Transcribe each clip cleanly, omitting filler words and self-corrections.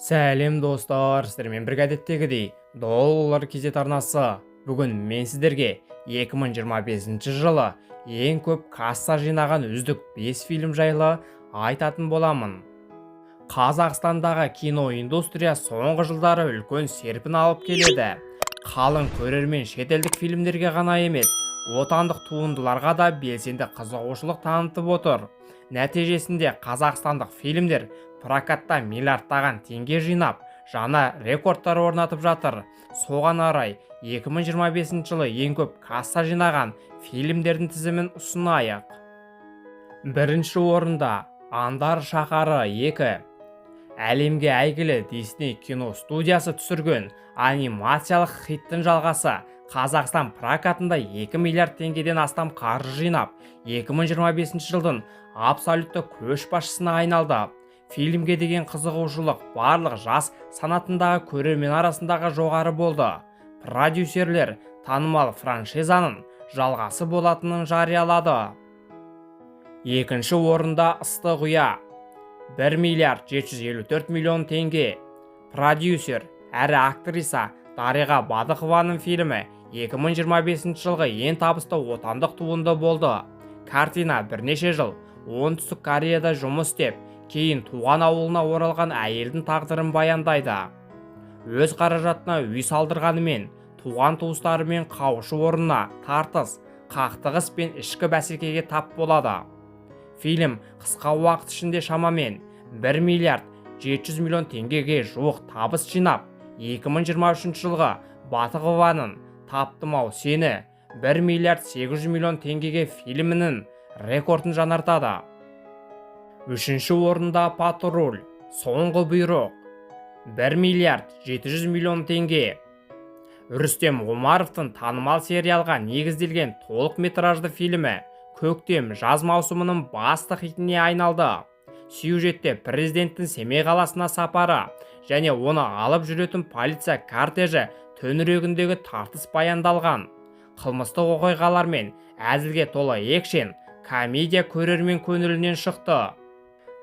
Сәлем достар, сіздермен бірге әдеттегідей доллар кезет арнасы. Бүгін мен сіздерге 2025 жылы ең көп касса жинаған үздік 5 фильм жайлы айтатын боламын. Қазақстандағы кино индустрия соңғы жылдары үлкен серпін алып келеді. Қалың көрермен шетелдік фильмдерге ғана емес, отандық туындыларға да белсенді қызығушылық танытып отыр. Нәтижесінде қазақстандық фильмдер прокатта миллиардтаған теңге жинап, жаңа рекордтар орнатып жатыр. Соған орай 2025 жылы ең көп касса жинаған фильмдердің тізімін ұсынайық. Бірінші орында Андар шаһары 2. Әлемге әйгілі Disney кино студиясы түсірген анимациялық хиттің жалғасы. Қазақстан прокатында 2 миллиард теңгеден астам қаржы жинап, 2025 жылдың абсолютті көшбасшысына айналды. Фильмге деген қызығушылық барлық жас санатындағы көрермен арасындағы жоғары болды. Продюсерлер танымал франшизаның жалғасы болатынын жариялады. Екінші орында Ыстық ұя, 1 миллиард 754 миллион теңге. Продюсер әрі актриса Дариға Бадықованың фильмі 2025 жылғы ең табысты отандық туынды болды. Картина бірнеше жыл Оңтүстік Кореяда жұмыс істеп, кейін туған ауылына оралған әйелдің тағдырын баяндайды. Өз қаражатына үй салдырғанымен, туған туыстарымен қауышу орнына тартыс, қақтығыс пен ішкі бәсекеге тап болады. Фильм қысқа уақыт ішінде шамамен 1 миллиард 700 миллион теңгеге жуық табыс жинап, 2023 жылғы Батықованың «Таптым ау сені» 1 миллиард 800 миллион теңгеге фильмінің рекордын жаңартады. Үшінші орында Патруль, соңғы бұйрық, 1 миллиард 700 миллион теңге. Рүстем Омаровтың танымал сериалға негізделген толық метражды фильмі көктем жаз маусымының басты хитіне айналды. Сюжетте президенттің Семей қаласына сапары және оны алып жүретін полиция кортежі төңірегіндегі тартыс баяндалған. Қылмыстық оқиғалар мен әзілге толы экшен комедия көрермен көңілінен шықты.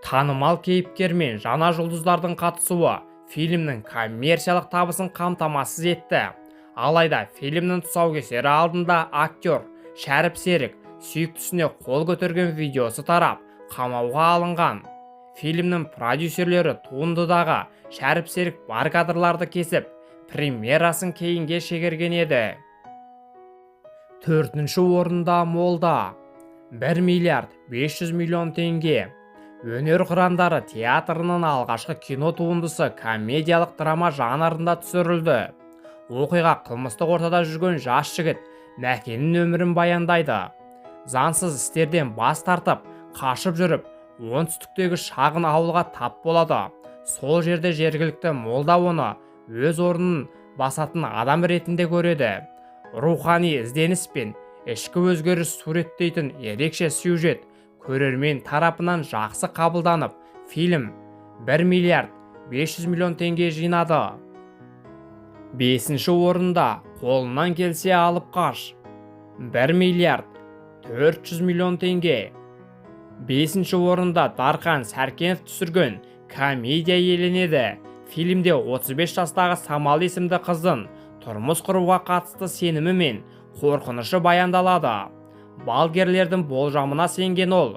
Танымал кейіпкер мен жаңа жұлдыздардың қатысуы фильмнің коммерциялық табысын қамтамасыз етті. Алайда фильмнің тұсаукесері алдында актер Шәріп Серік сүйіктісіне қол көтерген видеосы тарап, қамауға алынған. Фильмнің продюсерлері туындыдағы Шәріп Серік бар кадрларды кесіп, премьерасын кейінге шегерген еді. Төртінші орында Молда, 1 миллиард 500 миллион теңге. Өнер қырандары театрының алғашқы кино туындысы комедиялық драма жанрында түсірілді. Оқиға қылмыстық ортада жүрген жас жігіт Мәкеннің өмірін баяндайды. Заңсыз істерден бас тартып, қашып жүріп, оңтүстіктегі шағын ауылға тап болады. Сол жерде жергілікті молда оны өз орнын басатын адам ретінде көреді. Рухани ізденіс пен ішкі өзгеріс суреттейтін ерекше сюжет көрермен тарапынан жақсы қабылданып, фильм 1 миллиард 500 миллион теңге жинады. Бесінші орында Қолынан келсе алып қаш, 1 миллиард 400 миллион теңге. Бесінші орында Дархан Сәркенов түсірген комедия еленеді. Фильмде 35 жастағы Самал есімді қыздың тұрмыс құруға қатысты сенімі мен қорқынышы баяндалады. Балгерлердің болжамына сенген ол,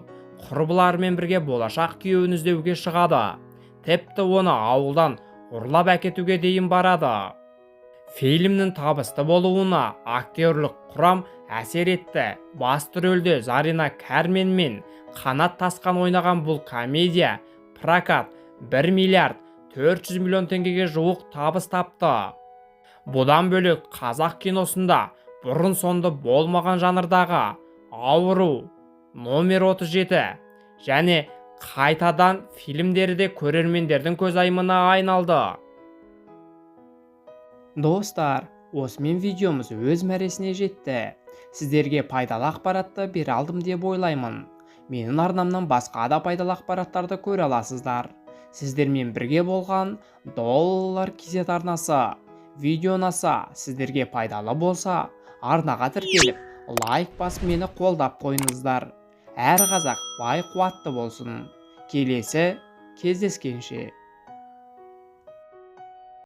құрбыларымен бірге болашақ күйеуін іздеуге шығады. Тіпті оны ауылдан ұрлап әкетуге дейін барады. Фильмнің табысты болуына актерлік құрам әсер етті. Басты рөлде Зарина Кәрмен мен Қанат Тасқан ойнаған бұл комедия прокат 1 миллиард 400 миллион теңгеге жуық табыс тапты. Бұдан бөлек қазақ киносында бұрын сонды болмаған жанрдағы Ауру, номер 37 және Қайтадан фильмдері де көрермендердің көзайымына айналды. Достар, осымен видеомыз өз мәресіне жетті. Сіздерге пайдалы ақпаратты бере алдым деп ойлаймын. Менің арнамнан басқа да пайдалы ақпараттарды көре аласыздар. Сіздермен бірге болған доллар кезет арнасы. Видео ұнаса, сіздерге пайдалы болса, арнаға тіркеліп, лайк басып мені қолдап қойыңыздар. Әр қазақ бай қуатты болсын. Келесі кездескенше.